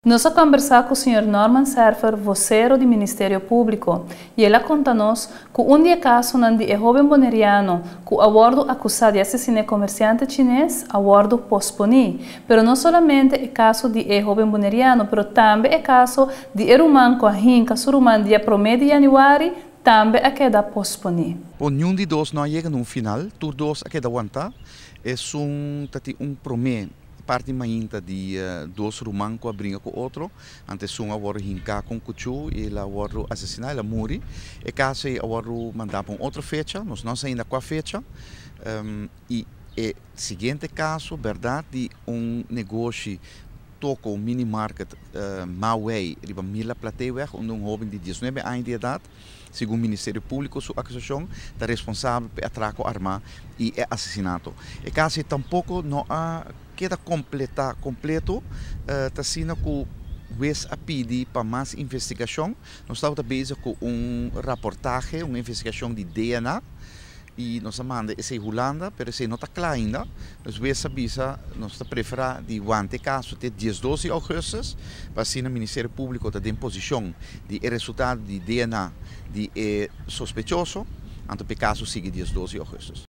Nós vamos conversar com o Sr. Norman Serfer, vocero do Ministério Público, e ele conta-nos que dia caso de jovem boneriano que o abordo acusado de assassinar comerciante chinês, abordo posponi. Pero não somente é caso de jovem boneriano, pero também é caso de rumano com a hinca suruman dia 1 de januário, também a queda posponi. Por nenhum de nós não chega no final, todos a queda aguenta, é promê. Parte mainta de dois romanos que brinca com outro, antes um agora hinca com cuchu e ele agora assassinar, ele muri. E caso agora mandar para outra fecha, nós não ainda com a fecha. E seguinte caso, verdade, negócio toca o mini market Mauei, riba Mila Plateweg, onde jovem de 19 anos de idade, segundo o Ministério Público, sua acusação está responsável por atraco armado e assassinato. E caso tampouco não há queda completo, está sendo que vez a pedir para mais investigação. Nós estamos busy com reportagem, uma investigação de DNA. E nós manda esse Holanda, mas esse não está claro ainda. Nós vamos avisa, nós preferimos de ontem caso até 10-12 de agosto, para assim o Ministério Público está em posição de resultado de DNA de sospechoso, então o caso sigue 10-12 de agosto.